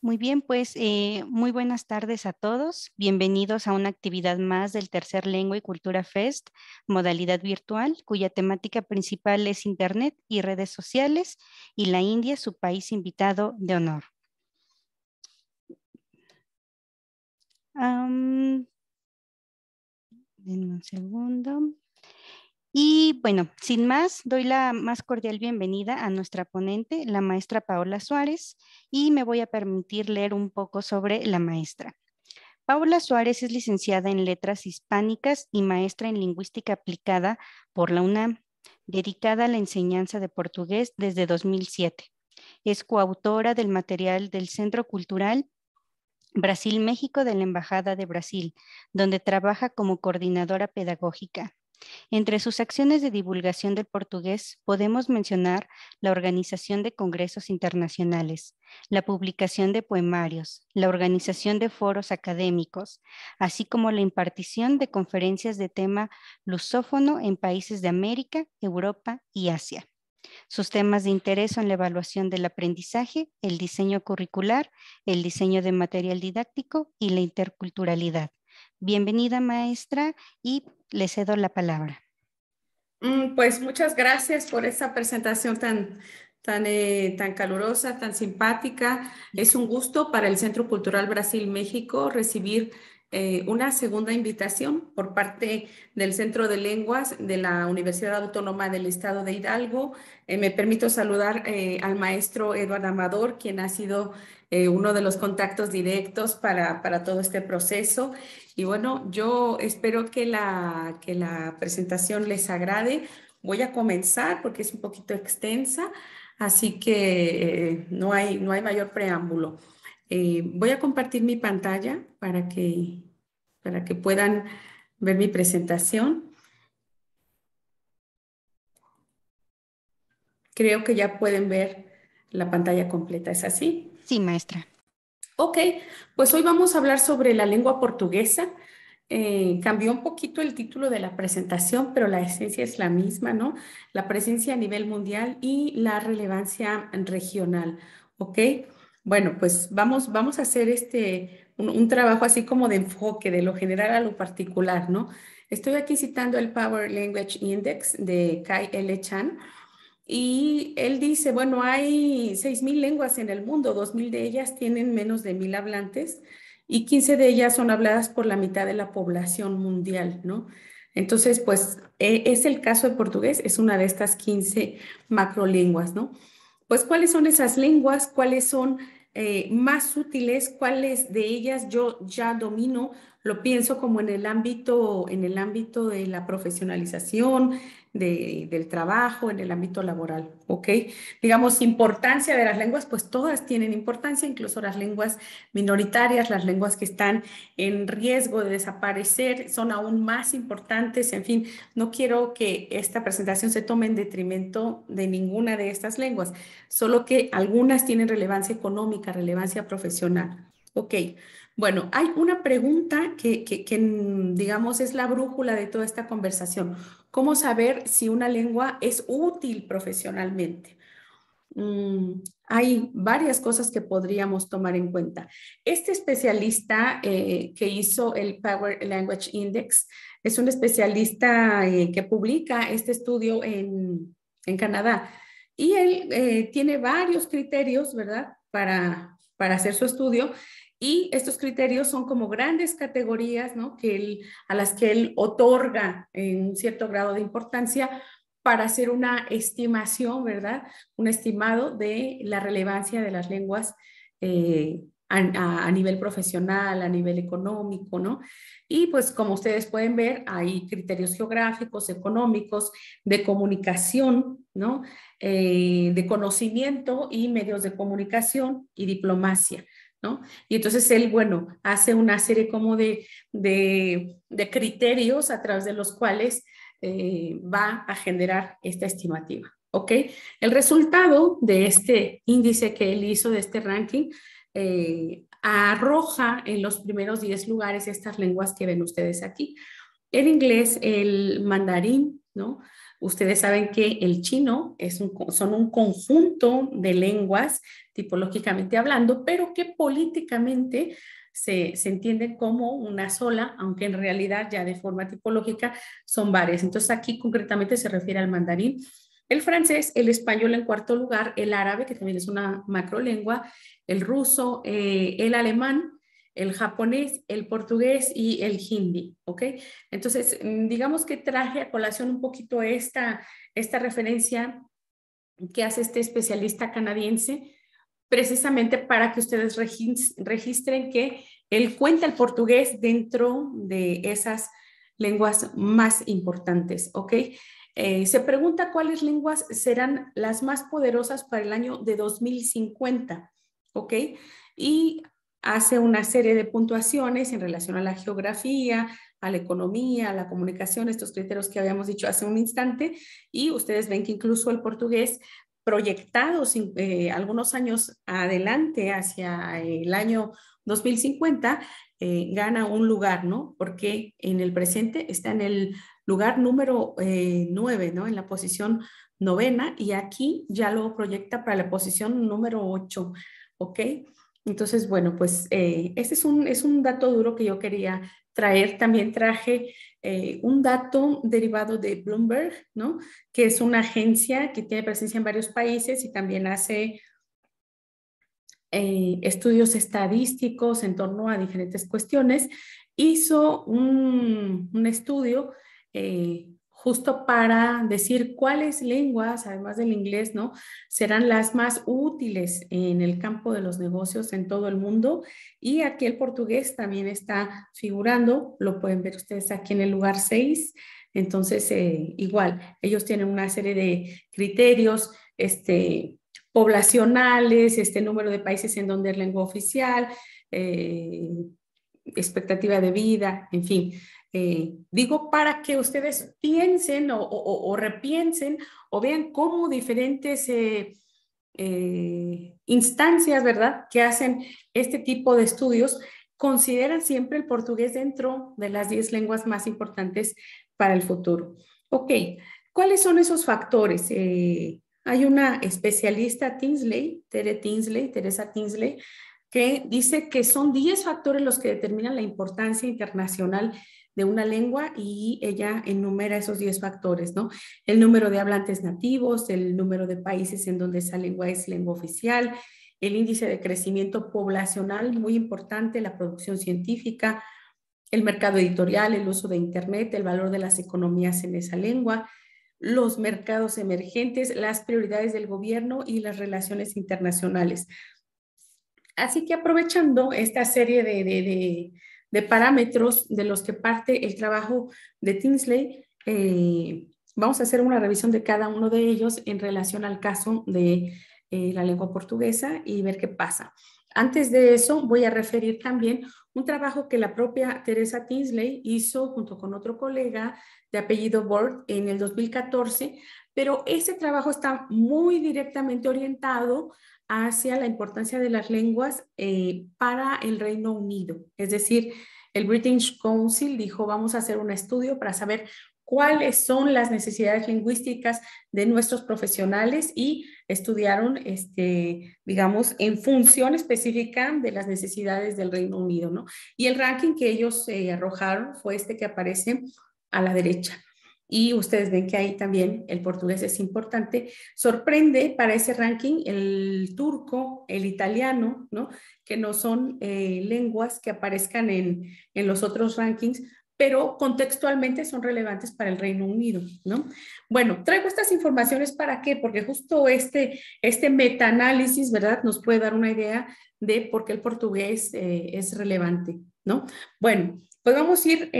Muy bien, pues muy buenas tardes a todos. Bienvenidos a una actividad más del Tercer Lengua y Cultura Fest, modalidad virtual, cuya temática principal es Internet y redes sociales y la India, su país invitado de honor. Denme un segundo. Y bueno, sin más, doy la más cordial bienvenida a nuestra ponente, la maestra Paola Suárez, y me voy a permitir leer un poco sobre la maestra. Paula Suárez es licenciada en Letras Hispánicas y maestra en Lingüística Aplicada por la UNAM, dedicada a la enseñanza de portugués desde 2007. Es coautora del material del Centro Cultural Brasil-México de la Embajada de Brasil, donde trabaja como coordinadora pedagógica. Entre sus acciones de divulgación del portugués podemos mencionar la organización de congresos internacionales, la publicación de poemarios, la organización de foros académicos, así como la impartición de conferencias de tema lusófono en países de América, Europa y Asia. Sus temas de interés son la evaluación del aprendizaje, el diseño curricular, el diseño de material didáctico y la interculturalidad. Bienvenida, maestra, y le cedo la palabra. Pues muchas gracias por esta presentación tan calurosa, tan simpática. Es un gusto para el Centro Cultural Brasil-México recibir una segunda invitación por parte del Centro de Lenguas de la Universidad Autónoma del Estado de Hidalgo. Me permito saludar al maestro Eduardo Amador, quien ha sido uno de los contactos directos para todo este proceso. Y bueno, yo espero que la presentación les agrade. Voy a comenzar porque es un poquito extensa, así que no hay mayor preámbulo. Voy a compartir mi pantalla para que puedan ver mi presentación. Creo que ya pueden ver la pantalla completa, ¿es así? Sí, maestra. Ok, pues hoy vamos a hablar sobre la lengua portuguesa. Cambió un poquito el título de la presentación, pero la esencia es la misma, ¿no? La presencia a nivel mundial y la relevancia regional, ¿ok? Bueno, pues vamos a hacer un trabajo así como de enfoque, de lo general a lo particular, ¿no? Estoy aquí citando el Power Language Index de Kai L. Chan. Y él dice, bueno, hay 6,000 lenguas en el mundo, 2,000 de ellas tienen menos de 1,000 hablantes y 15 de ellas son habladas por la mitad de la población mundial, ¿no? Entonces, pues es el caso de portugués, es una de estas 15 macrolenguas, ¿no? Pues, ¿cuáles son esas lenguas? ¿Cuáles son más útiles? ¿Cuáles de ellas yo ya domino? Lo pienso como en el ámbito de la profesionalización, del trabajo, en el ámbito laboral, ¿ok? Digamos, importancia de las lenguas, pues todas tienen importancia, incluso las lenguas minoritarias, las lenguas que están en riesgo de desaparecer, son aún más importantes. En fin, no quiero que esta presentación se tome en detrimento de ninguna de estas lenguas, solo que algunas tienen relevancia económica, relevancia profesional. Ok, bueno, hay una pregunta que digamos, es la brújula de toda esta conversación. ¿Cómo saber si una lengua es útil profesionalmente? Hay varias cosas que podríamos tomar en cuenta. Este especialista que hizo el Power Language Index es un especialista que publica este estudio en Canadá. Y él tiene varios criterios, ¿verdad? Para hacer su estudio. Y estos criterios son como grandes categorías, ¿no? A las que él otorga un cierto grado de importancia para hacer una estimación, ¿verdad? Un estimado de la relevancia de las lenguas a nivel profesional, a nivel económico, ¿no? Y pues como ustedes pueden ver, hay criterios geográficos, económicos, de comunicación, ¿no? De conocimiento y medios de comunicación y diplomacia, ¿no? Y entonces él, bueno, hace una serie como de criterios a través de los cuales va a generar esta estimativa, ¿ok? El resultado de este índice que él hizo, de este ranking, arroja en los primeros 10 lugares estas lenguas que ven ustedes aquí. El inglés, el mandarín, ¿no? Ustedes saben que el chino son un conjunto de lenguas, tipológicamente hablando, pero que políticamente se entienden como una sola, aunque en realidad ya de forma tipológica son varias. Entonces aquí concretamente se refiere al mandarín, el francés, el español en cuarto lugar, el árabe, que también es una macrolengua, el ruso, el alemán, el japonés, el portugués y el hindi, ¿ok? Entonces, digamos que traje a colación un poquito esta referencia que hace este especialista canadiense, precisamente para que ustedes registren que él cuenta el portugués dentro de esas lenguas más importantes, ¿ok? Se pregunta cuáles lenguas serán las más poderosas para el año de 2050, ¿ok? Y hace una serie de puntuaciones en relación a la geografía, a la economía, a la comunicación, estos criterios que habíamos dicho hace un instante, y ustedes ven que incluso el portugués proyectados algunos años adelante hacia el año 2050, gana un lugar, ¿no? Porque en el presente está en el lugar número 9, ¿no? En la posición novena, y aquí ya lo proyecta para la posición número 8, ¿ok? Entonces, bueno, pues este es un dato duro que yo quería traer. También traje un dato derivado de Bloomberg, ¿no? Que es una agencia que tiene presencia en varios países y también hace estudios estadísticos en torno a diferentes cuestiones. Hizo un estudio justo para decir cuáles lenguas, además del inglés, ¿no?, serán las más útiles en el campo de los negocios en todo el mundo. Y aquí el portugués también está figurando, lo pueden ver ustedes aquí en el lugar 6. Entonces, igual, ellos tienen una serie de criterios, poblacionales, número de países en donde es lengua oficial, expectativa de vida, en fin. Digo para que ustedes piensen o repiensen o vean cómo diferentes instancias, ¿verdad?, que hacen este tipo de estudios consideran siempre el portugués dentro de las 10 lenguas más importantes para el futuro. Ok, ¿cuáles son esos factores? Hay una especialista, Teresa Tinsley, que dice que son 10 factores los que determinan la importancia internacional de una lengua, y ella enumera esos 10 factores, ¿no? El número de hablantes nativos, el número de países en donde esa lengua es lengua oficial, el índice de crecimiento poblacional, muy importante, la producción científica, el mercado editorial, el uso de Internet, el valor de las economías en esa lengua, los mercados emergentes, las prioridades del gobierno y las relaciones internacionales. Así que aprovechando esta serie de parámetros de los que parte el trabajo de Tinsley, vamos a hacer una revisión de cada uno de ellos en relación al caso de la lengua portuguesa y ver qué pasa. Antes de eso, voy a referir también un trabajo que la propia Teresa Tinsley hizo junto con otro colega de apellido Bord en el 2014, pero ese trabajo está muy directamente orientado hacia la importancia de las lenguas para el Reino Unido. Es decir, el British Council dijo, vamos a hacer un estudio para saber cuáles son las necesidades lingüísticas de nuestros profesionales, y estudiaron, digamos, en función específica de las necesidades del Reino Unido, ¿no? Y el ranking que ellos arrojaron fue este que aparece a la derecha. Y ustedes ven que ahí también el portugués es importante. Sorprende para ese ranking el turco, el italiano, ¿no?, que no son lenguas que aparezcan en los otros rankings, pero contextualmente son relevantes para el Reino Unido, ¿no? Bueno, traigo estas informaciones ¿para qué? Porque justo este metaanálisis, ¿verdad?, nos puede dar una idea de por qué el portugués es relevante, ¿no? Bueno, pues vamos a ir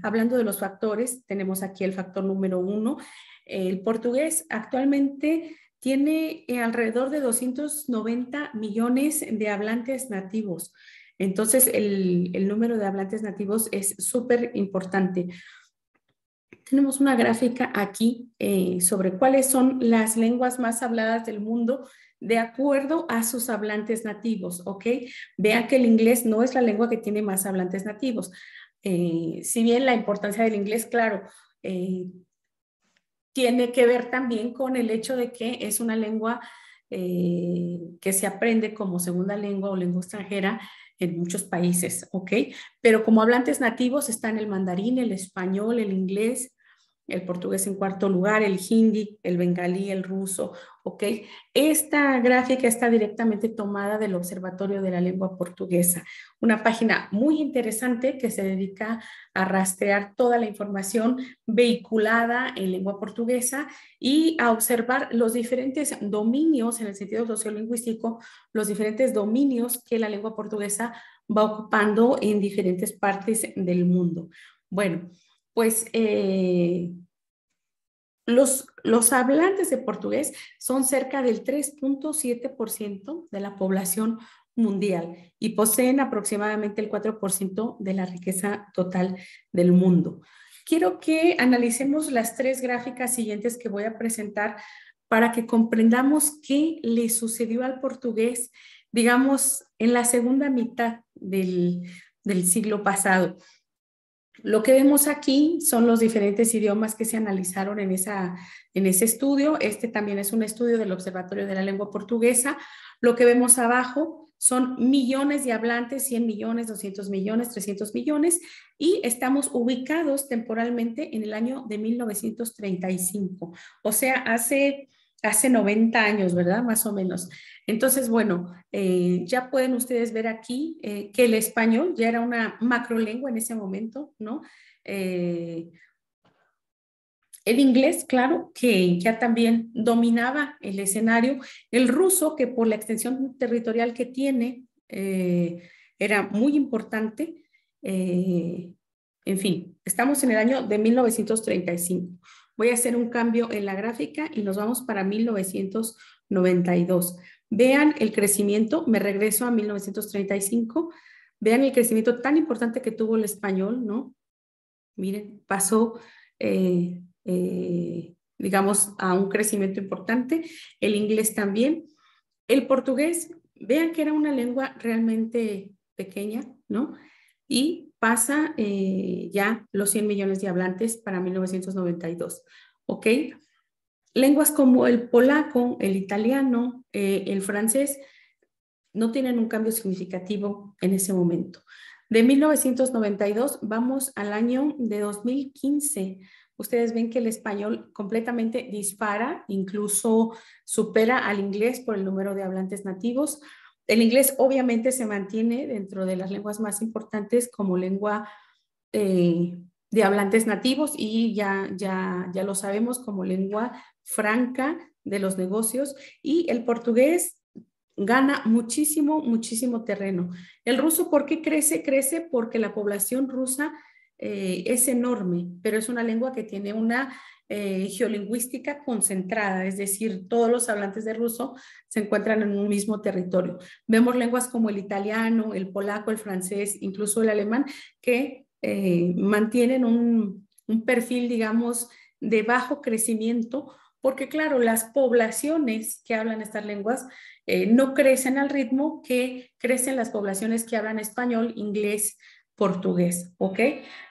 hablando de los factores. Tenemos aquí el factor número 1. El portugués actualmente tiene alrededor de 290 millones de hablantes nativos. Entonces, el número de hablantes nativos es súper importante. Tenemos una gráfica aquí sobre cuáles son las lenguas más habladas del mundo de acuerdo a sus hablantes nativos, ¿ok? Vean que el inglés no es la lengua que tiene más hablantes nativos. Si bien la importancia del inglés, claro, tiene que ver también con el hecho de que es una lengua que se aprende como segunda lengua o lengua extranjera en muchos países, ¿ok? Pero como hablantes nativos están el mandarín, el español, el inglés, el portugués en cuarto lugar, el hindi, el bengalí, el ruso, ¿ok? Esta gráfica está directamente tomada del Observatorio de la Lengua Portuguesa, una página muy interesante que se dedica a rastrear toda la información vehiculada en lengua portuguesa y a observar los diferentes dominios, en el sentido sociolingüístico, los diferentes dominios que la lengua portuguesa va ocupando en diferentes partes del mundo. Bueno, pues los hablantes de portugués son cerca del 3.7% de la población mundial y poseen aproximadamente el 4% de la riqueza total del mundo. Quiero que analicemos las 3 gráficas siguientes que voy a presentar para que comprendamos qué le sucedió al portugués, digamos, en la segunda mitad del siglo pasado. Lo que vemos aquí son los diferentes idiomas que se analizaron en ese estudio. Este también es un estudio del Observatorio de la Lengua Portuguesa. Lo que vemos abajo son millones de hablantes, 100 millones, 200 millones, 300 millones, y estamos ubicados temporalmente en el año de 1935, o sea, hace 90 años, ¿verdad? Más o menos. Entonces, bueno, ya pueden ustedes ver aquí que el español ya era una macrolengua en ese momento, ¿no? El inglés, claro, que ya también dominaba el escenario. El ruso, que por la extensión territorial que tiene, era muy importante. En fin, estamos en el año de 1935. Voy a hacer un cambio en la gráfica y nos vamos para 1992. Vean el crecimiento, me regreso a 1935. Vean el crecimiento tan importante que tuvo el español, ¿no? Miren, pasó, digamos, a un crecimiento importante. El inglés también. El portugués, vean que era una lengua realmente pequeña, ¿no? Y pasa ya los 100 millones de hablantes para 1992, ¿ok? Lenguas como el polaco, el italiano, el francés, no tienen un cambio significativo en ese momento. De 1992 vamos al año de 2015. Ustedes ven que el español completamente dispara, incluso supera al inglés por el número de hablantes nativos. El inglés obviamente se mantiene dentro de las lenguas más importantes como lengua de hablantes nativos y ya lo sabemos como lengua franca de los negocios, y el portugués gana muchísimo, muchísimo terreno. El ruso, ¿por qué crece? Crece porque la población rusa es enorme, pero es una lengua que tiene una geolingüística concentrada, es decir, todos los hablantes de ruso se encuentran en un mismo territorio. Vemos lenguas como el italiano, el polaco, el francés, incluso el alemán, que mantienen un perfil, digamos, de bajo crecimiento, porque claro, las poblaciones que hablan estas lenguas no crecen al ritmo que crecen las poblaciones que hablan español, inglés, portugués, ¿ok?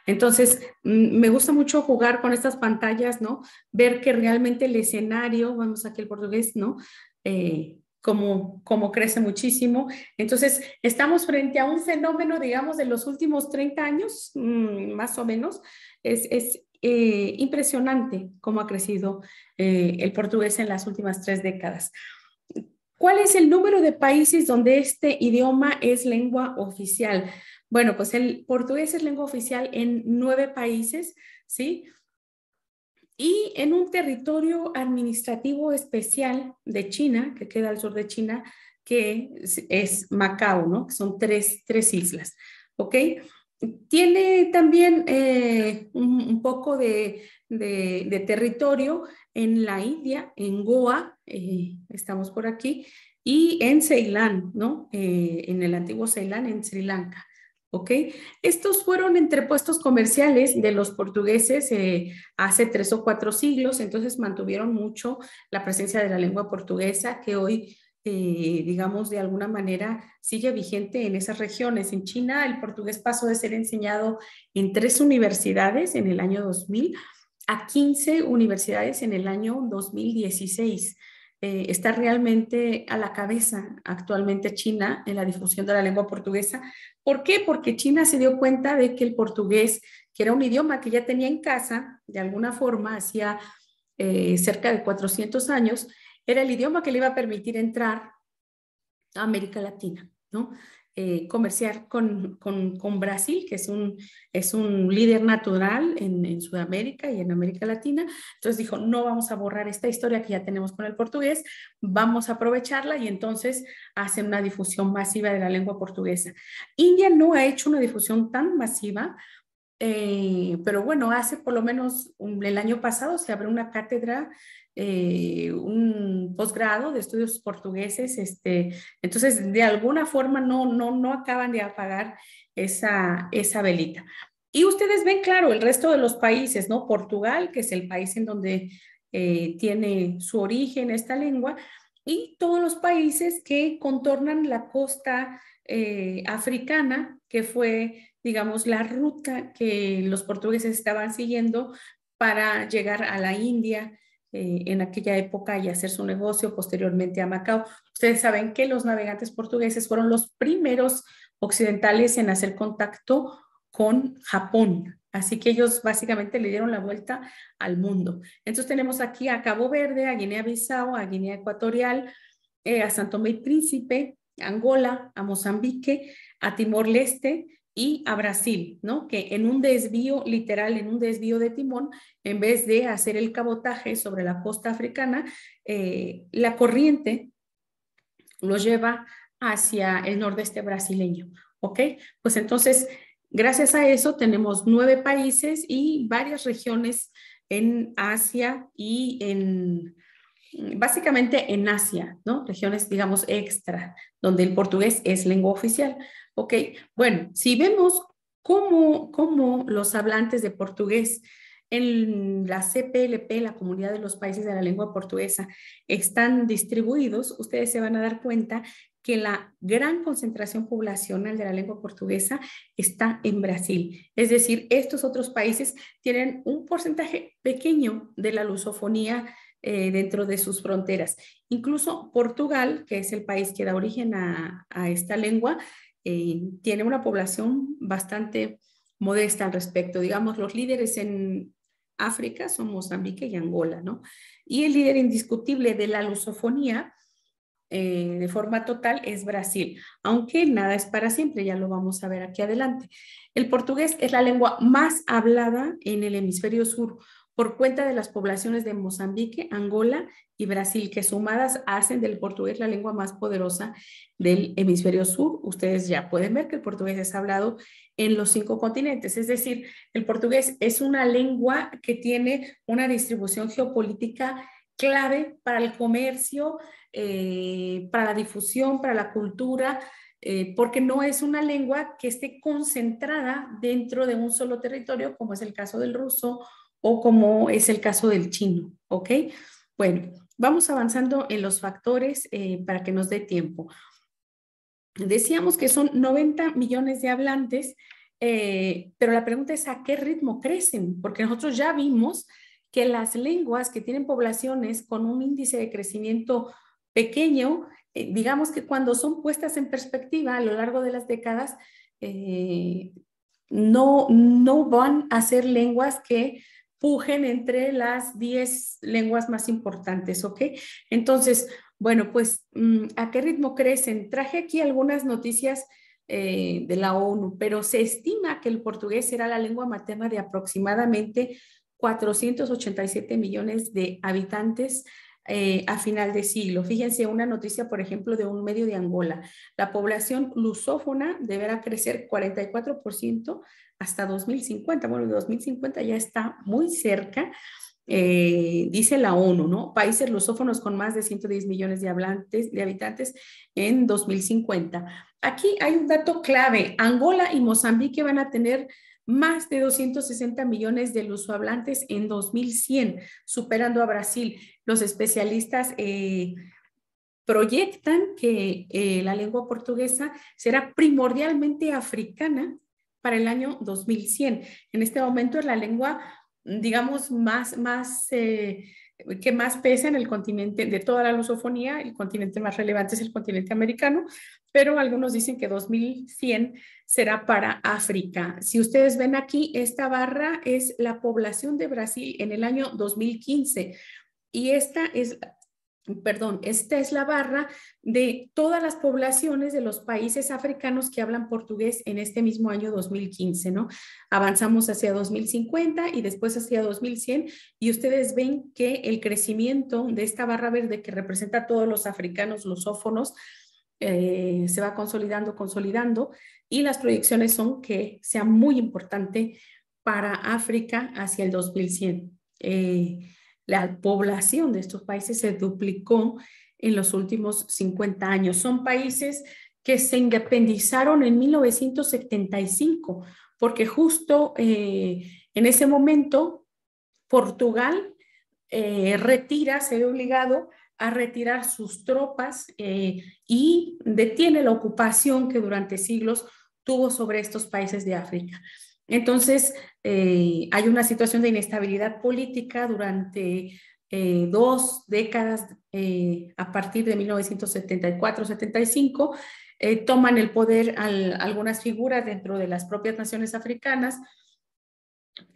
Entonces, me gusta mucho jugar con estas pantallas, ¿no? Ver que realmente el escenario, vamos aquí el portugués, ¿no? Como crece muchísimo. Entonces, estamos frente a un fenómeno, digamos, de los últimos 30 años, más o menos. Es impresionante cómo ha crecido el portugués en las últimas 3 décadas. ¿Cuál es el número de países donde este idioma es lengua oficial? Bueno, pues el portugués es lengua oficial en 9 países, ¿sí? Y en un territorio administrativo especial de China, que queda al sur de China, que es Macao, ¿no? Son tres islas, ¿ok? Tiene también un poco de territorio en la India, en Goa, estamos por aquí, y en Ceilán, ¿no? En el antiguo Ceilán, en Sri Lanka. ¿Ok? Estos fueron entrepuestos comerciales de los portugueses hace 3 o 4 siglos, entonces mantuvieron mucho la presencia de la lengua portuguesa, que hoy, digamos, de alguna manera sigue vigente en esas regiones. En China, el portugués pasó de ser enseñado en 3 universidades en el año 2000 a 15 universidades en el año 2016. Está realmente a la cabeza actualmente China en la difusión de la lengua portuguesa. ¿Por qué? Porque China se dio cuenta de que el portugués, que era un idioma que ya tenía en casa, de alguna forma, hacía cerca de 400 años, era el idioma que le iba a permitir entrar a América Latina, ¿no? Comerciar con Brasil, que es un líder natural en Sudamérica y en América Latina. Entonces dijo, no vamos a borrar esta historia que ya tenemos con el portugués, vamos a aprovecharla y entonces hacen una difusión masiva de la lengua portuguesa. India no ha hecho una difusión tan masiva, pero bueno, hace por lo menos el año pasado se abrió una cátedra, un posgrado de estudios portugueses, entonces de alguna forma no acaban de apagar esa velita. Y ustedes ven, claro, el resto de los países, ¿no? Portugal, que es el país en donde tiene su origen esta lengua, y todos los países que contornan la costa africana, que fue, digamos, la ruta que los portugueses estaban siguiendo para llegar a la India en aquella época y hacer su negocio, posteriormente a Macao. Ustedes saben que los navegantes portugueses fueron los primeros occidentales en hacer contacto con Japón. Así que ellos básicamente le dieron la vuelta al mundo. Entonces tenemos aquí a Cabo Verde, a Guinea-Bissau, a Guinea Ecuatorial, a São Tomé y Príncipe, a Angola, a Mozambique, a Timor-Leste y a Brasil, ¿no? Que en un desvío, literal, en un desvío de timón, en vez de hacer el cabotaje sobre la costa africana, la corriente lo lleva hacia el nordeste brasileño, ¿ok? Pues entonces, gracias a eso tenemos 9 países y varias regiones en Asia y básicamente en Asia, ¿no? Regiones, digamos, extra, donde el portugués es lengua oficial, ¿ok? Bueno, si vemos cómo los hablantes de portugués en la CPLP, la Comunidad de los Países de la Lengua Portuguesa, están distribuidos, ustedes se van a dar cuenta que la gran concentración poblacional de la lengua portuguesa está en Brasil. Es decir, estos otros países tienen un porcentaje pequeño de la lusofonía dentro de sus fronteras. Incluso Portugal, que es el país que da origen a esta lengua, tiene una población bastante modesta al respecto. Digamos, los líderes en África son Mozambique y Angola, ¿no? Y el líder indiscutible de la lusofonía de forma total es Brasil, aunque nada es para siempre, ya lo vamos a ver aquí adelante. El portugués es la lengua más hablada en el hemisferio sur por cuenta de las poblaciones de Mozambique, Angola y Brasil, que sumadas hacen del portugués la lengua más poderosa del hemisferio sur. Ustedes ya pueden ver que el portugués es hablado en los 5 continentes, es decir, el portugués es una lengua que tiene una distribución geopolítica clave para el comercio, para la difusión, para la cultura, porque no es una lengua que esté concentrada dentro de un solo territorio, como es el caso del ruso o como es el caso del chino, ¿ok? Bueno, vamos avanzando en los factores para que nos dé tiempo. Decíamos que son 90 millones de hablantes, pero la pregunta es ¿a qué ritmo crecen? Porque nosotros ya vimos que las lenguas que tienen poblaciones con un índice de crecimiento pequeño, digamos que cuando son puestas en perspectiva a lo largo de las décadas, no van a ser lenguas que pujen entre las 10 lenguas más importantes, ¿ok? Entonces, bueno, pues, ¿a qué ritmo crecen? Traje aquí algunas noticias de la ONU, pero se estima que el portugués será la lengua materna de aproximadamente 487 millones de habitantes a final de siglo. Fíjense una noticia, por ejemplo, de un medio de Angola. La población lusófona deberá crecer 44% hasta 2050. Bueno, 2050 ya está muy cerca. Dice la ONU, ¿no? Países lusófonos con más de 110 millones de habitantes en 2050. Aquí hay un dato clave. Angola y Mozambique van a tener más de 260 millones de lusohablantes en 2100, superando a Brasil. Los especialistas proyectan que la lengua portuguesa será primordialmente africana para el año 2100. En este momento es la lengua digamos, que más pesa en el continente de toda la lusofonía. El continente más relevante es el continente americano, pero algunos dicen que 2100 será para África. Si ustedes ven aquí, esta barra es la población de Brasil en el año 2015 y esta es la barra de todas las poblaciones de los países africanos que hablan portugués en este mismo año 2015, ¿no? Avanzamos hacia 2050 y después hacia 2100 y ustedes ven que el crecimiento de esta barra verde que representa a todos los africanos lusófonos se va consolidando y las proyecciones son que sea muy importante para África hacia el 2100. La población de estos países se duplicó en los últimos 50 años. Son países que se independizaron en 1975, porque justo en ese momento Portugal se ve obligado a retirar sus tropas y detiene la ocupación que durante siglos tuvo sobre estos países de África. Entonces, hay una situación de inestabilidad política durante 2 décadas a partir de 1974-75. Toman el poder algunas figuras dentro de las propias naciones africanas,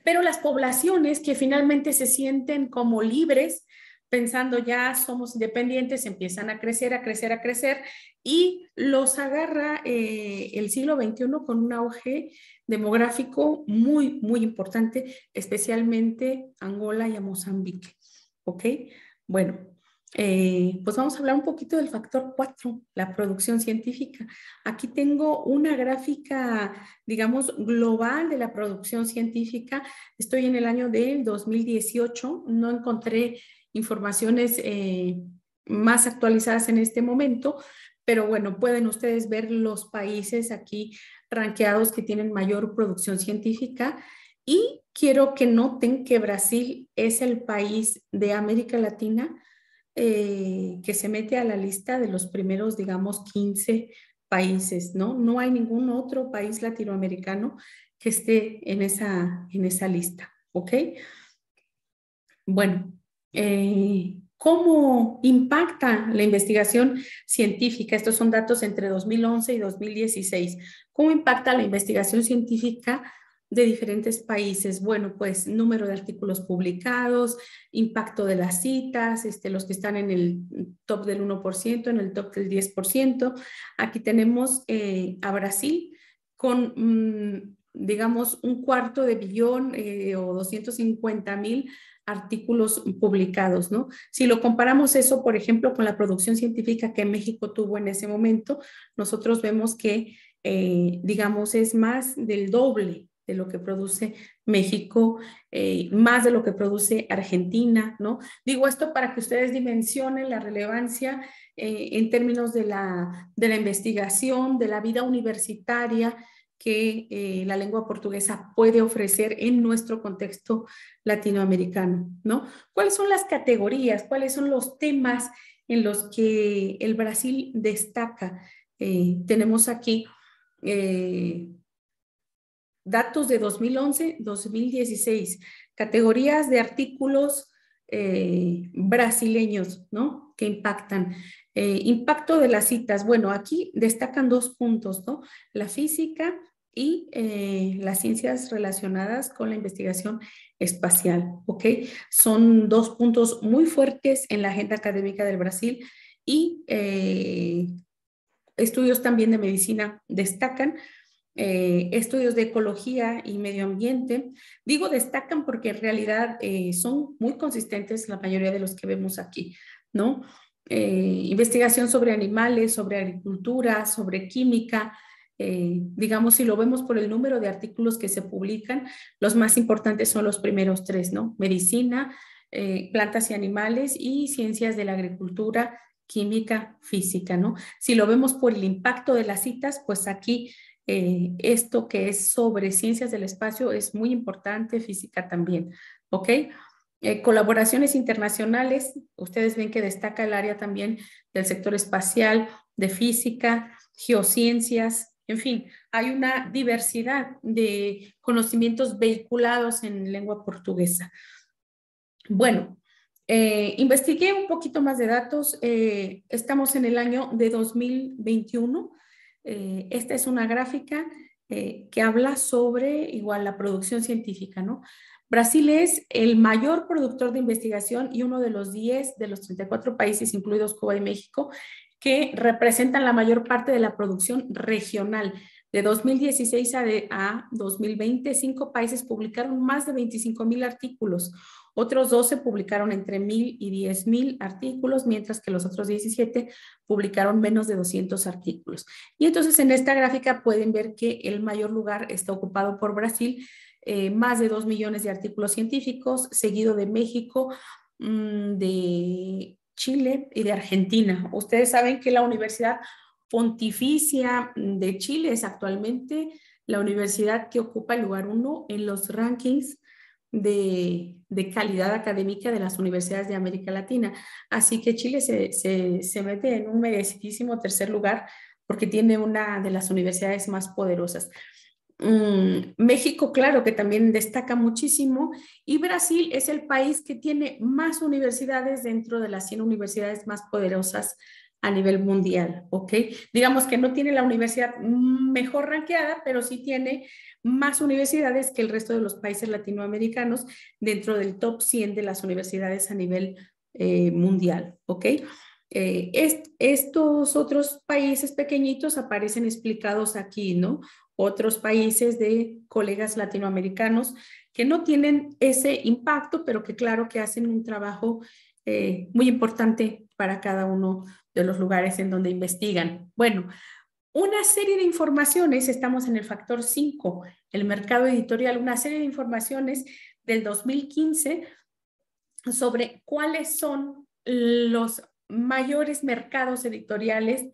pero las poblaciones que finalmente se sienten como libres, pensando ya somos independientes, empiezan a crecer y los agarra el siglo XXI con un auge demográfico muy, muy importante, especialmente Angola y a Mozambique. ¿Ok? Bueno, pues vamos a hablar un poquito del factor 4, la producción científica. Aquí tengo una gráfica, digamos, global de la producción científica. Estoy en el año del 2018, no encontré informaciones más actualizadas en este momento, pero bueno, pueden ustedes ver los países aquí rankeados que tienen mayor producción científica y quiero que noten que Brasil es el país de América Latina que se mete a la lista de los primeros, digamos, 15 países, ¿no? No hay ningún otro país latinoamericano que esté en esa lista, ¿ok? Bueno, ¿cómo impacta la investigación científica? Estos son datos entre 2011 y 2016. ¿Cómo impacta la investigación científica de diferentes países? Bueno, pues número de artículos publicados, impacto de las citas, los que están en el top del 1%, en el top del 10%. Aquí tenemos a Brasil con, digamos, 1/4 billón o 250,000 artículos publicados, ¿no? Si lo comparamos eso, por ejemplo, con la producción científica que México tuvo en ese momento, nosotros vemos que, digamos, es más del doble de lo que produce México, más de lo que produce Argentina, ¿no? Digo esto para que ustedes dimensionen la relevancia en términos de la investigación, de la vida universitaria que la lengua portuguesa puede ofrecer en nuestro contexto latinoamericano, ¿no? ¿Cuáles son las categorías? ¿Cuáles son los temas en los que el Brasil destaca? Tenemos aquí datos de 2011-2016, categorías de artículos brasileños, ¿no? Que impactan. Impacto de las citas. Bueno, aquí destacan 2 puntos, ¿no? La física y las ciencias relacionadas con la investigación espacial, ¿ok? Son 2 puntos muy fuertes en la agenda académica del Brasil y estudios también de medicina destacan. Estudios de ecología y medio ambiente. Digo destacan porque en realidad son muy consistentes la mayoría de los que vemos aquí, ¿no? Investigación sobre animales, sobre agricultura, sobre química. Digamos, si lo vemos por el número de artículos que se publican, los más importantes son los primeros 3, ¿no? Medicina, plantas y animales y ciencias de la agricultura, química, física, ¿no? Si lo vemos por el impacto de las citas, pues aquí esto que es sobre ciencias del espacio es muy importante, física también, ¿ok? Colaboraciones internacionales, ustedes ven que destaca el área también del sector espacial, de física, geociencias, En fin, hay una diversidad de conocimientos vehiculados en lengua portuguesa. Bueno, investigué un poquito más de datos. Estamos en el año de 2021. Esta es una gráfica que habla sobre igual la producción científica, ¿no? Brasil es el mayor productor de investigación y uno de los 10 de los 34 países, incluidos Cuba y México, que representan la mayor parte de la producción regional. De 2016 a 2020, 5 países publicaron más de 25,000 artículos. Otros 12 publicaron entre 1,000 y 10,000 artículos, mientras que los otros 17 publicaron menos de 200 artículos. Y entonces en esta gráfica pueden ver que el mayor lugar está ocupado por Brasil, más de 2 millones de artículos científicos, seguido de México, de Chile y de Argentina. Ustedes saben que la Universidad Pontificia de Chile es actualmente la universidad que ocupa el lugar 1 en los rankings de calidad académica de las universidades de América Latina. Así que Chile se mete en un merecidísimo tercer lugar porque tiene una de las universidades más poderosas. México, claro, que también destaca muchísimo, y Brasil es el país que tiene más universidades dentro de las 100 universidades más poderosas a nivel mundial, ¿ok? Digamos que no tiene la universidad mejor rankeada, pero sí tiene más universidades que el resto de los países latinoamericanos dentro del top 100 de las universidades a nivel mundial, ¿ok? Estos otros países pequeñitos aparecen explicados aquí, ¿no? Otros países de colegas latinoamericanos que no tienen ese impacto, pero que claro que hacen un trabajo muy importante para cada uno de los lugares en donde investigan. Bueno, una serie de informaciones, estamos en el factor 5, el mercado editorial, una serie de informaciones del 2015 sobre cuáles son los mayores mercados editoriales,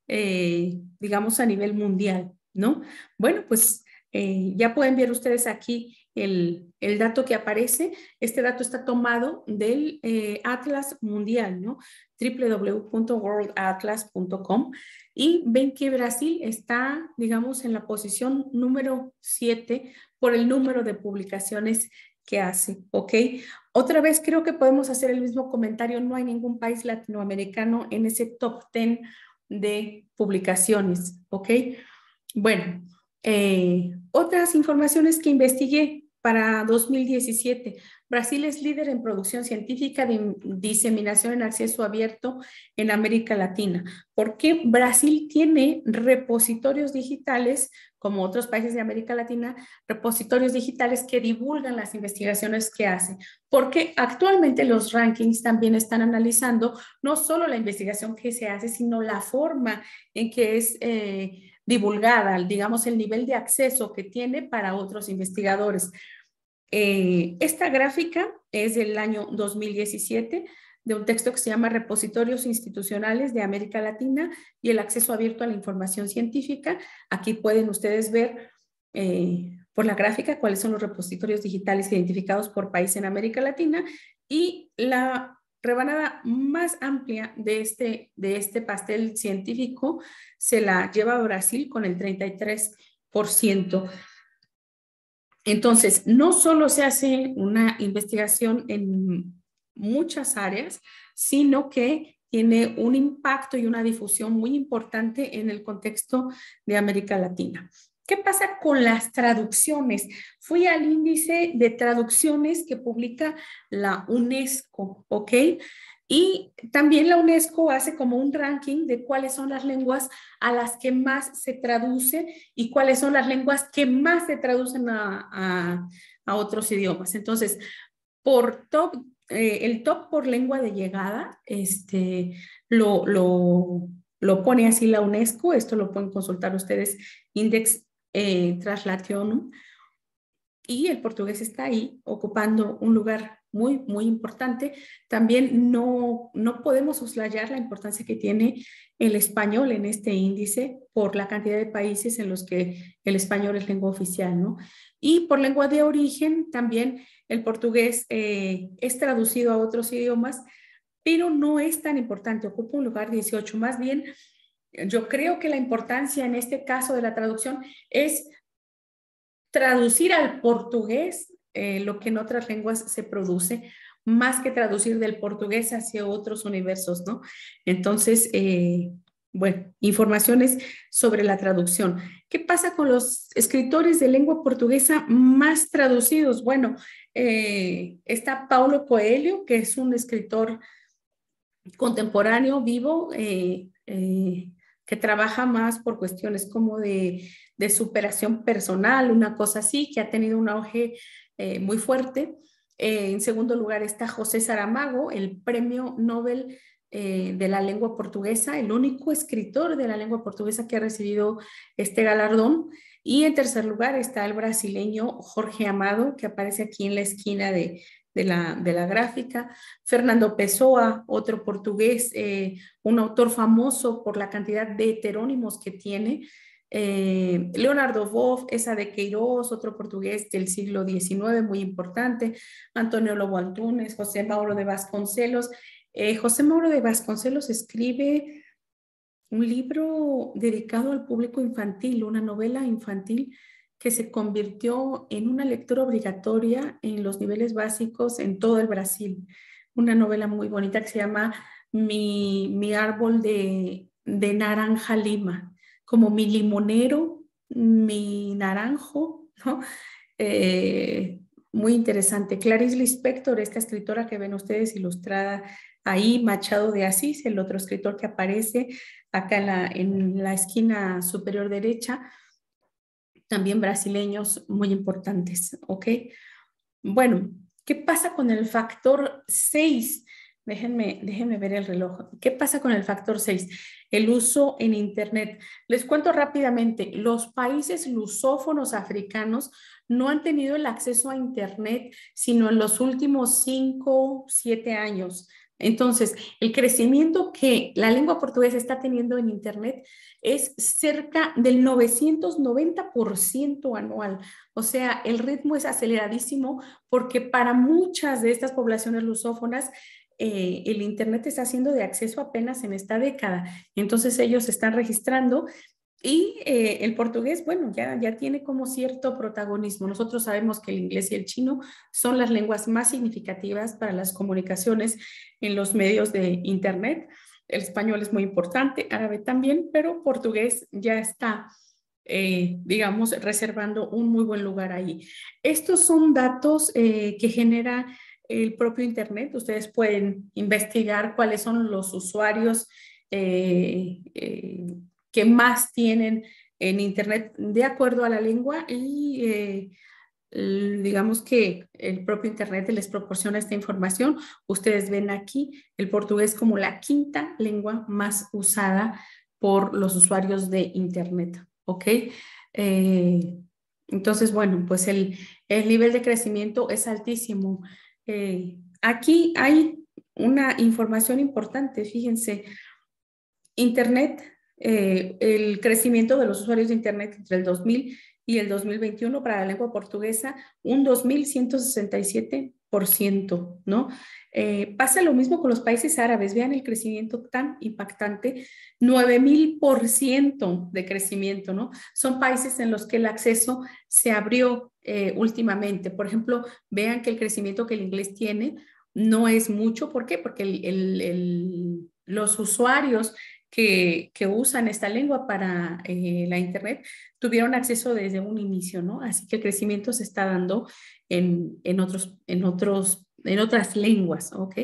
digamos, a nivel mundial, ¿no? Bueno, pues ya pueden ver ustedes aquí el dato que aparece. Este dato está tomado del Atlas Mundial, ¿no? www.worldatlas.com, y ven que Brasil está, digamos, en la posición número 7 por el número de publicaciones que hace, ¿ok? Otra vez creo que podemos hacer el mismo comentario, no hay ningún país latinoamericano en ese top 10 de publicaciones, ¿ok? Bueno, otras informaciones que investigué para 2017. Brasil es líder en producción científica de diseminación en acceso abierto en América Latina. ¿Por qué? Brasil tiene repositorios digitales, como otros países de América Latina, repositorios digitales que divulgan las investigaciones que hace. Porque actualmente los rankings también están analizando no solo la investigación que se hace, sino la forma en que es divulgada, digamos, el nivel de acceso que tiene para otros investigadores. Esta gráfica es del año 2017, de un texto que se llama Repositorios Institucionales de América Latina y el acceso abierto a la información científica. Aquí pueden ustedes ver por la gráfica cuáles son los repositorios digitales identificados por país en América Latina, y la rebanada más amplia de este pastel científico se la lleva a Brasil con el 33%. Entonces, no solo se hace una investigación en muchas áreas, sino que tiene un impacto y una difusión muy importante en el contexto de América Latina. ¿Qué pasa con las traducciones? Fui al índice de traducciones que publica la UNESCO, ¿ok? Y también la UNESCO hace como un ranking de cuáles son las lenguas a las que más se traduce y cuáles son las lenguas que más se traducen a otros idiomas. Entonces, el top por lengua de llegada, lo pone así la UNESCO. Esto lo pueden consultar ustedes, Index Translationum, y el portugués está ahí ocupando un lugar muy, muy importante. También no podemos soslayar la importancia que tiene el español en este índice por la cantidad de países en los que el español es lengua oficial, ¿no? Y por lengua de origen también el portugués es traducido a otros idiomas, pero no es tan importante, ocupa un lugar 18. Más bien, yo creo que la importancia en este caso de la traducción es traducir al portugués lo que en otras lenguas se produce, más que traducir del portugués hacia otros universos, ¿no? Entonces, bueno, informaciones sobre la traducción. ¿Qué pasa con los escritores de lengua portuguesa más traducidos? Bueno, está Paulo Coelho, que es un escritor contemporáneo, vivo, que trabaja más por cuestiones como de superación personal, una cosa así, que ha tenido un auge muy fuerte. En segundo lugar está José Saramago, el premio Nobel de la lengua portuguesa, el único escritor de la lengua portuguesa que ha recibido este galardón. Y en tercer lugar está el brasileño Jorge Amado, que aparece aquí en la esquina de la gráfica. Fernando Pessoa, otro portugués, un autor famoso por la cantidad de heterónimos que tiene. Leonardo Boff, Esa de Queiroz, otro portugués del siglo XIX, muy importante. Antonio Lobo Antunes, José Mauro de Vasconcelos. José Mauro de Vasconcelos escribe un libro dedicado al público infantil, una novela infantil que se convirtió en una lectura obligatoria en los niveles básicos en todo el Brasil. Una novela muy bonita que se llama Mi árbol de naranja lima, como mi limonero, mi naranjo, ¿no? Muy interesante. Clarice Lispector, esta escritora que ven ustedes ilustrada ahí, Machado de Asís, el otro escritor que aparece acá en la esquina superior derecha, también brasileños muy importantes, ¿ok? Bueno, ¿qué pasa con el factor 6? Déjenme ver el reloj. ¿Qué pasa con el factor 6? El uso en Internet. Les cuento rápidamente, los países lusófonos africanos no han tenido el acceso a Internet sino en los últimos 5, 7 años. Entonces, el crecimiento que la lengua portuguesa está teniendo en Internet es cerca del 990% anual. O sea, el ritmo es aceleradísimo porque para muchas de estas poblaciones lusófonas, el Internet está siendo de acceso apenas en esta década. Entonces ellos se están registrando y el portugués, bueno, ya tiene como cierto protagonismo. Nosotros sabemos que el inglés y el chino son las lenguas más significativas para las comunicaciones en los medios de Internet. El español es muy importante, árabe también, pero portugués ya está, digamos, reservando un muy buen lugar ahí. Estos son datos que genera el propio Internet. Ustedes pueden investigar cuáles son los usuarios que más tienen en Internet de acuerdo a la lengua y digamos que el propio Internet les proporciona esta información. Ustedes ven aquí el portugués como la quinta lengua más usada por los usuarios de Internet, ¿ok? Entonces, bueno, pues el nivel de crecimiento es altísimo. Aquí hay una información importante, fíjense, Internet, el crecimiento de los usuarios de Internet entre el 2000 y el 2021 para la lengua portuguesa, un 2167%, ¿no? Pasa lo mismo con los países árabes, vean el crecimiento tan impactante, 9000% de crecimiento, ¿no? Son países en los que el acceso se abrió últimamente. Por ejemplo, vean que el crecimiento que el inglés tiene no es mucho, ¿por qué? Porque los usuarios que usan esta lengua para la Internet tuvieron acceso desde un inicio, ¿no? Así que el crecimiento se está dando en otras lenguas, ¿ok?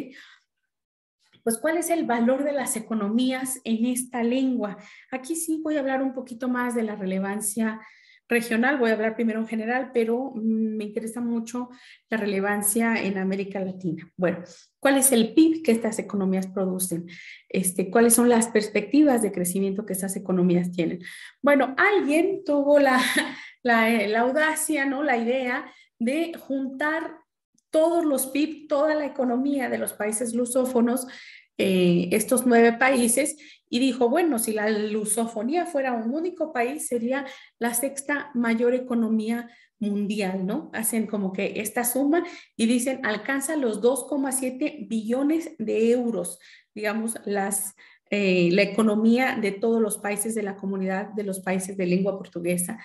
Pues, ¿cuál es el valor de las economías en esta lengua? Aquí sí voy a hablar un poquito más de la relevancia regional, voy a hablar primero en general, pero me interesa mucho la relevancia en América Latina. Bueno, ¿cuál es el PIB que estas economías producen? ¿Cuáles son las perspectivas de crecimiento que estas economías tienen? Bueno, alguien tuvo la audacia, ¿no? La idea de juntar todos los PIB, toda la economía de los países lusófonos, estos 9 países, y dijo, bueno, si la lusofonía fuera un único país, sería la sexta mayor economía mundial, ¿no? Hacen como que esta suma y dicen, alcanza los 2,7 billones de euros, digamos, la economía de todos los países de la comunidad, de los países de lengua portuguesa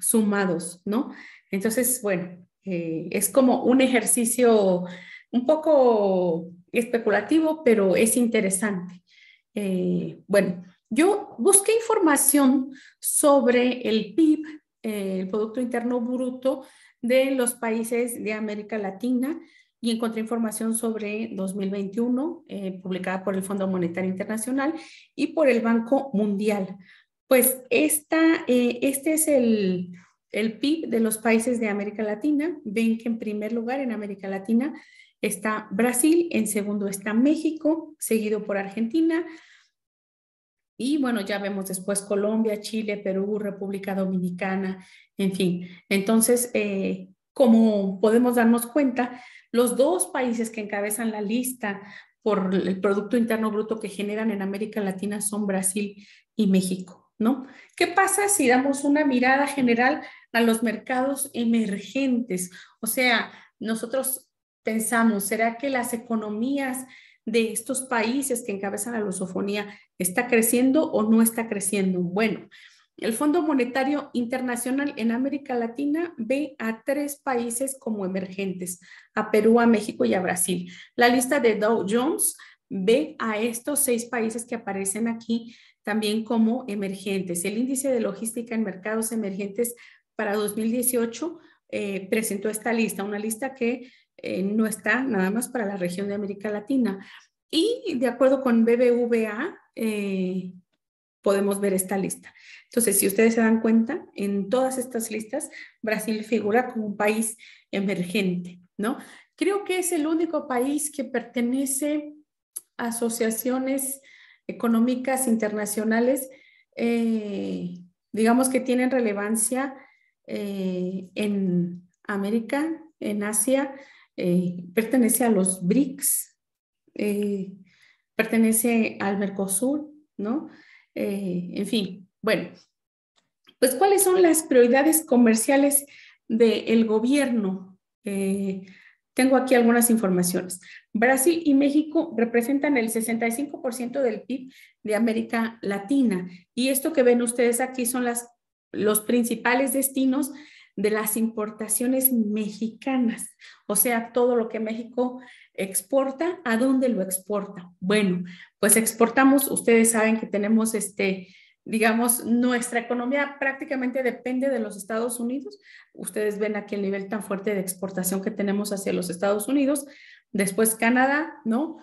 sumados, ¿no? Entonces, bueno, es como un ejercicio un poco especulativo, pero es interesante. Bueno, yo busqué información sobre el PIB, el Producto Interno Bruto de los países de América Latina y encontré información sobre 2021, publicada por el Fondo Monetario Internacional y por el Banco Mundial. Pues este es el PIB de los países de América Latina. Ven que en primer lugar en América Latina está Brasil, en segundo está México, seguido por Argentina. Y bueno, ya vemos después Colombia, Chile, Perú, República Dominicana, en fin. Entonces, como podemos darnos cuenta, los dos países que encabezan la lista por el Producto Interno Bruto que generan en América Latina son Brasil y México, ¿no? ¿Qué pasa si damos una mirada general a los mercados emergentes? O sea, nosotros pensamos, ¿será que las economías de estos países que encabezan la lusofonía está creciendo o no está creciendo? Bueno, el Fondo Monetario Internacional en América Latina ve a 3 países como emergentes, a Perú, a México y a Brasil. La lista de Dow Jones ve a estos 6 países que aparecen aquí también como emergentes. El índice de logística en mercados emergentes para 2018 presentó esta lista, una lista que no está nada más para la región de América Latina. Y de acuerdo con BBVA, podemos ver esta lista. Entonces, si ustedes se dan cuenta, en todas estas listas, Brasil figura como un país emergente, ¿no? Creo que es el único país que pertenece a asociaciones económicas internacionales, digamos que tienen relevancia en América, en Asia, pertenece a los BRICS, pertenece al Mercosur, ¿no? En fin, bueno, pues ¿cuáles son las prioridades comerciales del gobierno? Tengo aquí algunas informaciones. Brasil y México representan el 65% del PIB de América Latina. Y esto que ven ustedes aquí son los principales destinos de las importaciones mexicanas. O sea, todo lo que México exporta, ¿a dónde lo exporta? Bueno, pues exportamos, ustedes saben que tenemos digamos, nuestra economía prácticamente depende de los Estados Unidos. Ustedes ven aquí el nivel tan fuerte de exportación que tenemos hacia los Estados Unidos. Después Canadá, ¿no?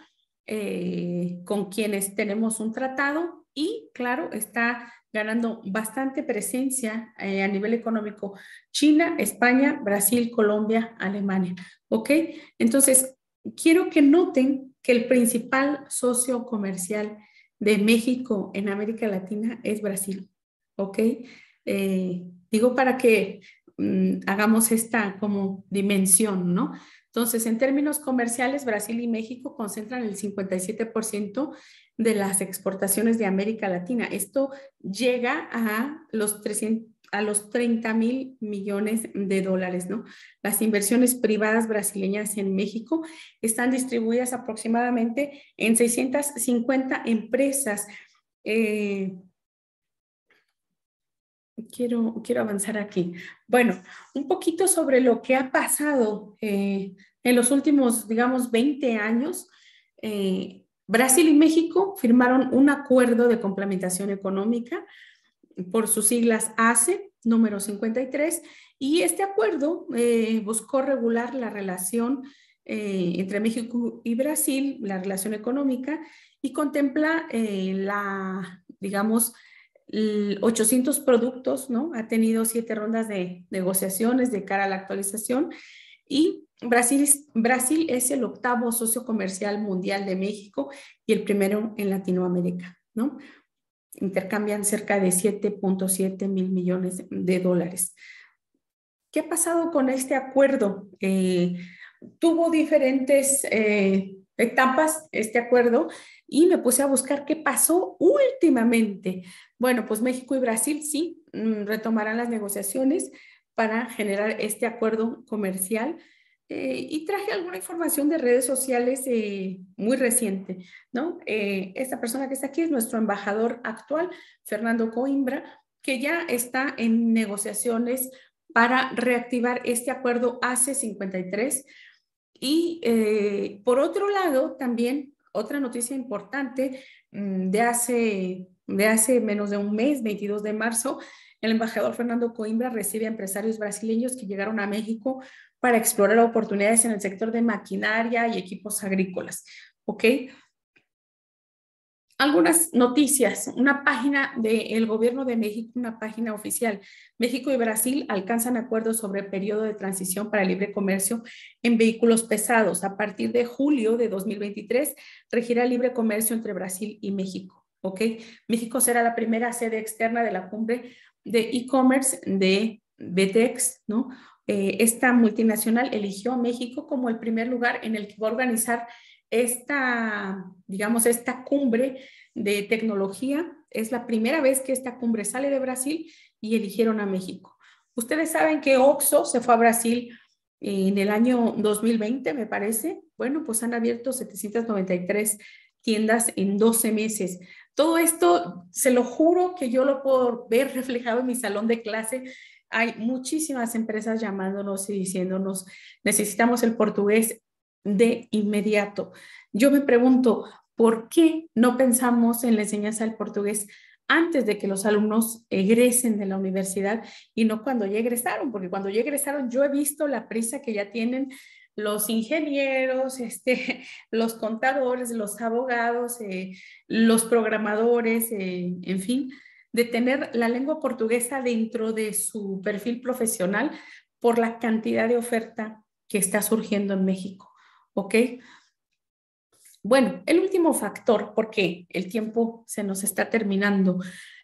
Con quienes tenemos un tratado y, claro, está ganando bastante presencia a nivel económico China, España, Brasil, Colombia, Alemania. ¿Ok? Entonces, quiero que noten que el principal socio comercial de México en América Latina es Brasil, ¿ok? Digo para que hagamos esta como dimensión, ¿no? Entonces, en términos comerciales, Brasil y México concentran el 57% de las exportaciones de América Latina. Esto llega a los 30,000 millones de dólares, ¿no? Las inversiones privadas brasileñas en México están distribuidas aproximadamente en 650 empresas. Quiero avanzar aquí. Bueno, un poquito sobre lo que ha pasado en los últimos, digamos, 20 años. Brasil y México firmaron un acuerdo de complementación económica por sus siglas ACE, número 53, y este acuerdo buscó regular la relación entre México y Brasil, la relación económica, y contempla digamos, 800 productos, ¿no? Ha tenido 7 rondas de negociaciones de cara a la actualización y Brasil es el 8º socio comercial mundial de México y el primero en Latinoamérica, ¿no? Intercambian cerca de 7.7 mil millones de dólares. ¿Qué ha pasado con este acuerdo? Tuvo diferentes etapas este acuerdo y me puse a buscar qué pasó últimamente. Bueno, pues México y Brasil sí retomarán las negociaciones para generar este acuerdo comercial y traje alguna información de redes sociales muy reciente, ¿no? Esta persona que está aquí es nuestro embajador actual, Fernando Coimbra, que ya está en negociaciones para reactivar este acuerdo AC-53. Y por otro lado, también otra noticia importante de hace menos de un mes, 22 de marzo, el embajador Fernando Coimbra recibe a empresarios brasileños que llegaron a México para explorar oportunidades en el sector de maquinaria y equipos agrícolas. ¿Ok? Algunas noticias, una página del gobierno de México, una página oficial. México y Brasil alcanzan acuerdos sobre periodo de transición para libre comercio en vehículos pesados. A partir de julio de 2023, regirá libre comercio entre Brasil y México. ¿Ok? México será la primera sede externa de la cumbre de e-commerce de BTEX, ¿no? Esta multinacional eligió a México como el primer lugar en el que va a organizar digamos, esta cumbre de tecnología. Es la primera vez que esta cumbre sale de Brasil y eligieron a México. Ustedes saben que Oxxo se fue a Brasil en el año 2020, me parece. Bueno, pues han abierto 793 tiendas en 12 meses. Todo esto, se lo juro que yo lo puedo ver reflejado en mi salón de clase. Hay muchísimas empresas llamándonos y diciéndonos, necesitamos el portugués de inmediato. Yo me pregunto, ¿por qué no pensamos en la enseñanza del portugués antes de que los alumnos egresen de la universidad y no cuando ya egresaron? Porque cuando ya egresaron yo he visto la prisa que ya tienen los ingenieros, los contadores, los abogados, los programadores, en fin, de tener la lengua portuguesa dentro de su perfil profesional por la cantidad de oferta que está surgiendo en México. ¿Ok? Bueno, el último factor, porque el tiempo se nos está terminando,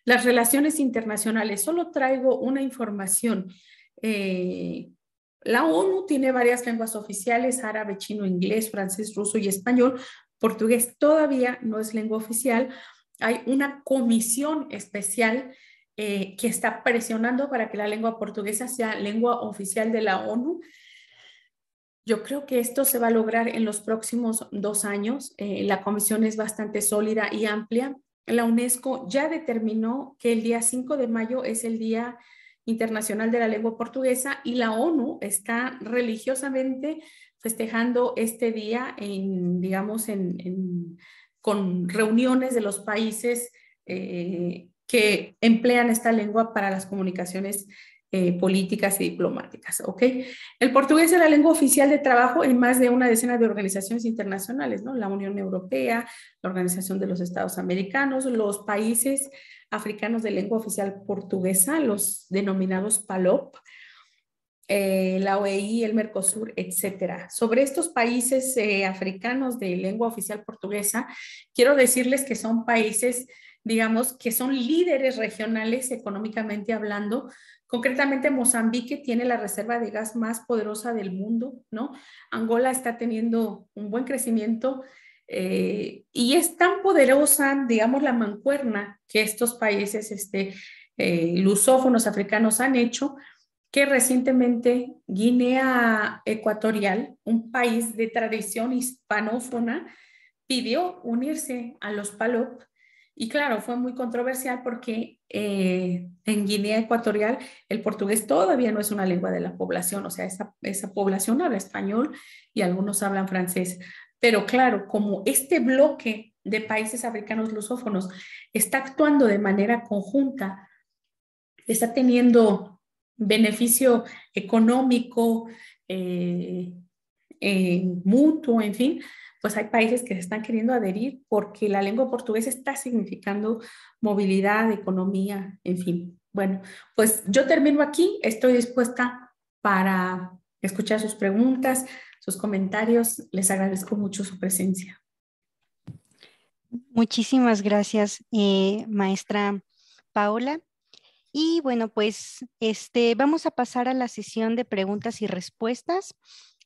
las relaciones internacionales. Solo traigo una información. La ONU tiene varias lenguas oficiales: árabe, chino, inglés, francés, ruso y español. Portugués todavía no es lengua oficial. Hay una comisión especial que está presionando para que la lengua portuguesa sea lengua oficial de la ONU. Yo creo que esto se va a lograr en los próximos 2 años. La comisión es bastante sólida y amplia. La UNESCO ya determinó que el día 5 de mayo es el Día Internacional de la Lengua Portuguesa y la ONU está religiosamente festejando este día digamos, con reuniones de los países que emplean esta lengua para las comunicaciones políticas y diplomáticas. ¿Ok? El portugués es la lengua oficial de trabajo en más de una decena de organizaciones internacionales, ¿no? La Unión Europea, la Organización de los Estados Americanos, los países africanos de lengua oficial portuguesa, los denominados PALOP, la OEI, el Mercosur, etcétera. Sobre estos países africanos de lengua oficial portuguesa, quiero decirles que son países, digamos, que son líderes regionales económicamente hablando. Concretamente, Mozambique tiene la reserva de gas más poderosa del mundo, ¿no? Angola está teniendo un buen crecimiento y es tan poderosa, digamos, la mancuerna que estos países lusófonos africanos han hecho, que recientemente Guinea Ecuatorial, un país de tradición hispanófona, pidió unirse a los PALOP. Y claro, fue muy controversial porque en Guinea Ecuatorial el portugués todavía no es una lengua de la población, o sea, esa población habla español y algunos hablan francés. Pero claro, como este bloque de países africanos lusófonos está actuando de manera conjunta, está teniendo beneficio económico, mutuo, en fin, pues hay países que se están queriendo adherir porque la lengua portuguesa está significando movilidad, economía, en fin. Bueno, pues yo termino aquí. Estoy dispuesta para escuchar sus preguntas, sus comentarios. Les agradezco mucho su presencia. Muchísimas gracias, maestra Paola. Y bueno, pues vamos a pasar a la sesión de preguntas y respuestas.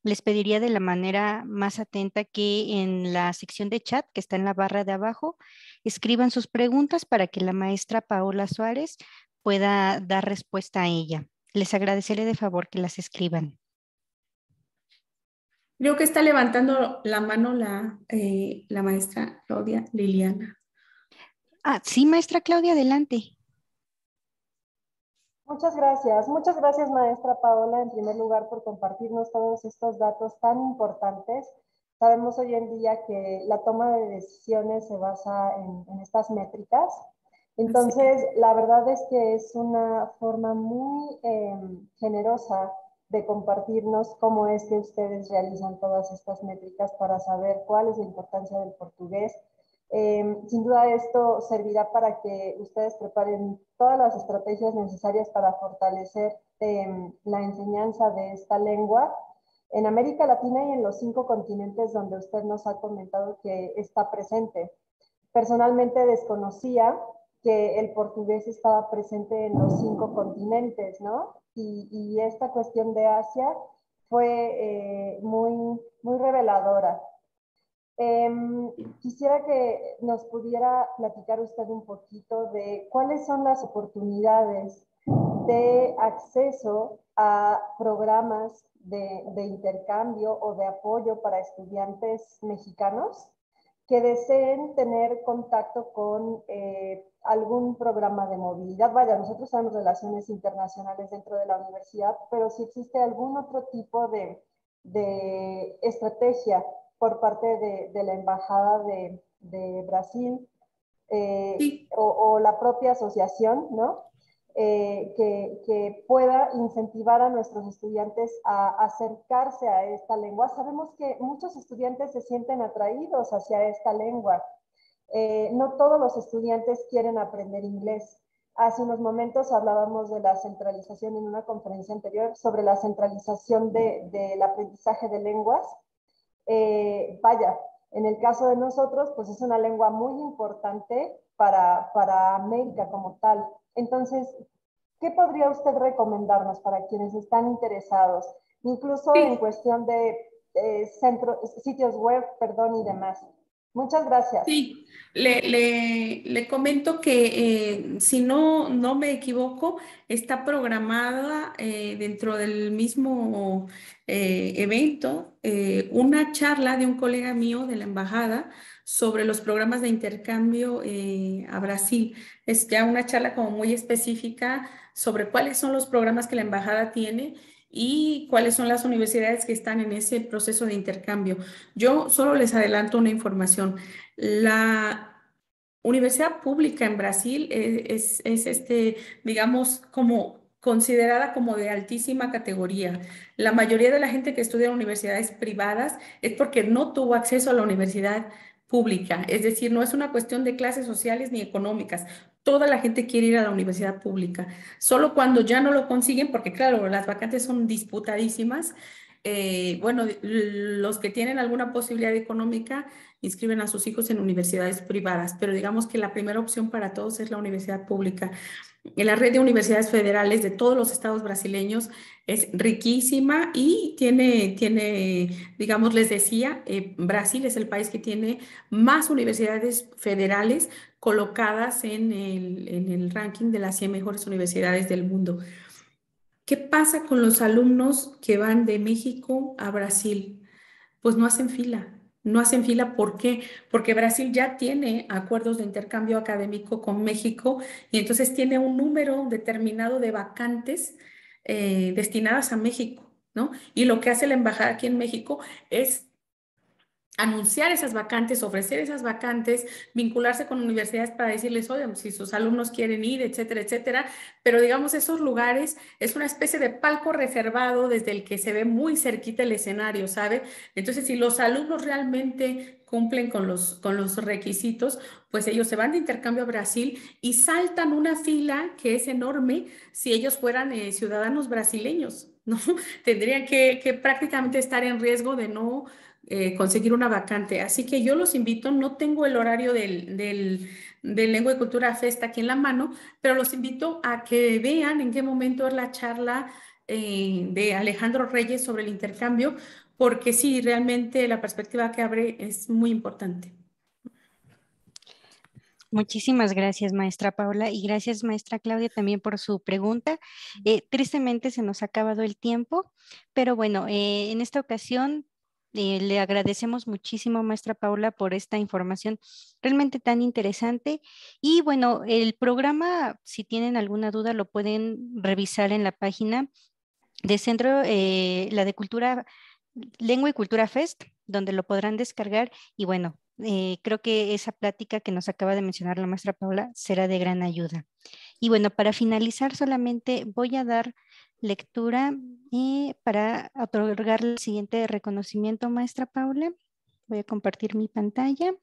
Les pediría de la manera más atenta que en la sección de chat que está en la barra de abajo, escriban sus preguntas para que la maestra Paola Suárez pueda dar respuesta a ella. Les agradeceré de favor que las escriban. Creo que está levantando la mano la maestra Claudia Liliana. Ah, sí, maestra Claudia, adelante. Muchas gracias maestra Paola en primer lugar por compartirnos todos estos datos tan importantes. Sabemos hoy en día que la toma de decisiones se basa en estas métricas. Así es. Entonces, la verdad es que es una forma muy generosa de compartirnos cómo es que ustedes realizan todas estas métricas para saber cuál es la importancia del portugués. Sin duda esto servirá para que ustedes preparen todas las estrategias necesarias para fortalecer la enseñanza de esta lengua en América Latina y en los 5 continentes donde usted nos ha comentado que está presente. Personalmente desconocía que el portugués estaba presente en los 5 continentes, ¿no? Y esta cuestión de Asia fue muy reveladora. Quisiera que nos pudiera platicar usted un poquito de cuáles son las oportunidades de acceso a programas de intercambio o de apoyo para estudiantes mexicanos que deseen tener contacto con algún programa de movilidad. Vaya, nosotros tenemos relaciones internacionales dentro de la universidad, pero si existe algún otro tipo de estrategia por parte de la Embajada de Brasil Sí, o la propia asociación, ¿no? Que pueda incentivar a nuestros estudiantes a acercarse a esta lengua. Sabemos que muchos estudiantes se sienten atraídos hacia esta lengua. No todos los estudiantes quieren aprender inglés. Hace unos momentos hablábamos de la centralización en una conferencia anterior sobre la centralización del aprendizaje de lenguas. Vaya, en el caso de nosotros, pues es una lengua muy importante para América como tal. Entonces, ¿qué podría usted recomendarnos para quienes están interesados, incluso en sí. cuestión de sitios web, perdón, y demás? Muchas gracias. Sí, le comento que si no me equivoco, está programada dentro del mismo evento una charla de un colega mío de la embajada sobre los programas de intercambio a Brasil. Es ya una charla como muy específica sobre cuáles son los programas que la embajada tiene y cuáles son las universidades que están en ese proceso de intercambio. Yo solo les adelanto una información. La universidad pública en Brasil digamos, como considerada como de altísima categoría. La mayoría de la gente que estudia en universidades privadas es porque no tuvo acceso a la universidad pública. Es decir, no es una cuestión de clases sociales ni económicas. Toda la gente quiere ir a la universidad pública. Solo cuando ya no lo consiguen, porque claro, las vacantes son disputadísimas. Bueno, los que tienen alguna posibilidad económica inscriben a sus hijos en universidades privadas, pero digamos que la primera opción para todos es la universidad pública. En la red de universidades federales de todos los estados brasileños es riquísima y digamos, les decía, Brasil es el país que tiene más universidades federales colocadas en el ranking de las 100 mejores universidades del mundo. ¿Qué pasa con los alumnos que van de México a Brasil? Pues no hacen fila. No hacen fila, ¿por qué? Porque Brasil ya tiene acuerdos de intercambio académico con México y entonces tiene un número determinado de vacantes destinadas a México, ¿no? Y lo que hace la embajada aquí en México es anunciar esas vacantes, ofrecer esas vacantes, vincularse con universidades para decirles, oye, si sus alumnos quieren ir, etcétera, etcétera. Pero digamos, esos lugares es una especie de palco reservado desde el que se ve muy cerquita el escenario, ¿sabe? Entonces, si los alumnos realmente cumplen con los requisitos, pues ellos se van de intercambio a Brasil y saltan una fila que es enorme si ellos fueran ciudadanos brasileños, ¿no? Tendrían que prácticamente estar en riesgo de no conseguir una vacante. Así que yo los invito, no tengo el horario del Lengua y Cultura Festa aquí en la mano, pero los invito a que vean en qué momento es la charla de Alejandro Reyes sobre el intercambio, porque sí, realmente la perspectiva que abre es muy importante. Muchísimas gracias, maestra Paula, y gracias, maestra Claudia, también por su pregunta. Tristemente se nos ha acabado el tiempo, pero bueno, en esta ocasión Le agradecemos muchísimo, maestra Paula, por esta información realmente tan interesante. Y bueno, el programa, si tienen alguna duda, lo pueden revisar en la página de Centro, la de Cultura, Lengua y Cultura Fest, donde lo podrán descargar. Y bueno, creo que esa plática que nos acaba de mencionar la maestra Paula será de gran ayuda. Y bueno, para finalizar, solamente voy a dar lectura para otorgar el siguiente reconocimiento, maestra Paula. Voy a compartir mi pantalla.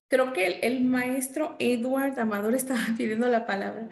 Creo que el maestro Edward Amador estaba pidiendo la palabra.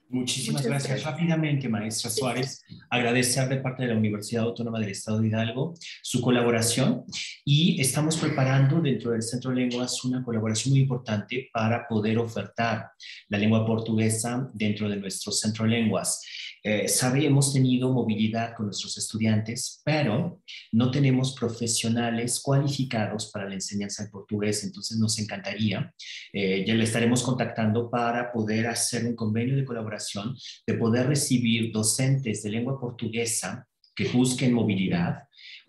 Muchísimas gracias. Rápidamente, maestra Suárez, agradecer de parte de la Universidad Autónoma del Estado de Hidalgo su colaboración y estamos preparando dentro del Centro de Lenguas una colaboración muy importante para poder ofertar la lengua portuguesa dentro de nuestro Centro de Lenguas. Hemos tenido movilidad con nuestros estudiantes, pero no tenemos profesionales cualificados para la enseñanza del portugués, entonces nos encantaría, ya le estaremos contactando para poder hacer un convenio de colaboración, de poder recibir docentes de lengua portuguesa que busquen movilidad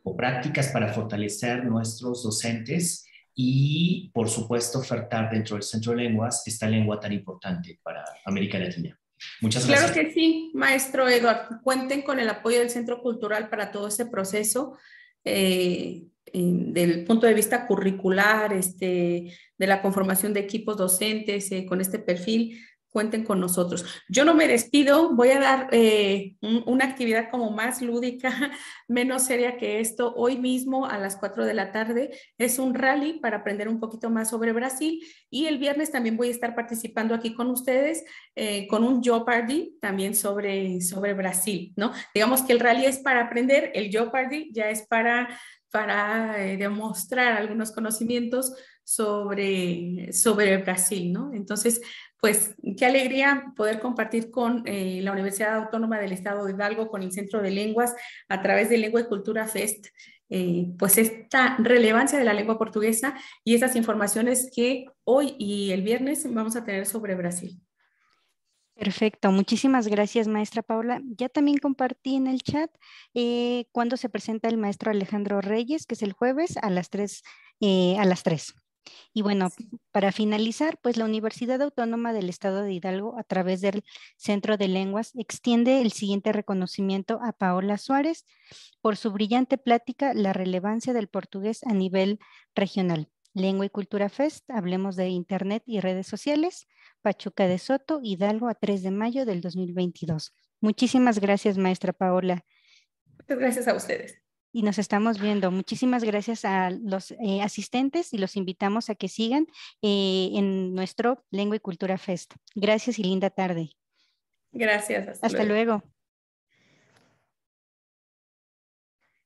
o prácticas para fortalecer nuestros docentes y, por supuesto, ofertar dentro del Centro de Lenguas esta lengua tan importante para América Latina. Muchas gracias. Claro que sí, maestro Eduardo. Cuenten con el apoyo del Centro Cultural para todo este proceso, del punto de vista curricular, de la conformación de equipos docentes, con este perfil. Cuenten con nosotros. Yo no me despido, voy a dar una actividad como más lúdica, menos seria que esto. Hoy mismo a las 4 de la tarde es un rally para aprender un poquito más sobre Brasil y el viernes también voy a estar participando aquí con ustedes con un Jeopardy también sobre Brasil, ¿no? Digamos que el rally es para aprender, el Jeopardy ya es para demostrar algunos conocimientos sobre Brasil, ¿no? Entonces, pues qué alegría poder compartir con la Universidad Autónoma del Estado de Hidalgo, con el Centro de Lenguas, a través de Lengua y Cultura Fest, pues esta relevancia de la lengua portuguesa y esas informaciones que hoy y el viernes vamos a tener sobre Brasil. Perfecto, muchísimas gracias, maestra Paula. Ya también compartí en el chat cuando se presenta el maestro Alejandro Reyes, que es el jueves a las 3. Y bueno, para finalizar, pues la Universidad Autónoma del Estado de Hidalgo, a través del Centro de Lenguas, extiende el siguiente reconocimiento a Paola Suárez por su brillante plática, La relevancia del portugués a nivel regional. Lengua y Cultura Fest, hablemos de Internet y redes sociales, Pachuca de Soto, Hidalgo, a 3 de mayo del 2022. Muchísimas gracias, maestra Paola. Muchas gracias a ustedes. Y nos estamos viendo. Muchísimas gracias a los asistentes y los invitamos a que sigan en nuestro Lengua y Cultura Fest. Gracias y linda tarde. Gracias. Hasta luego.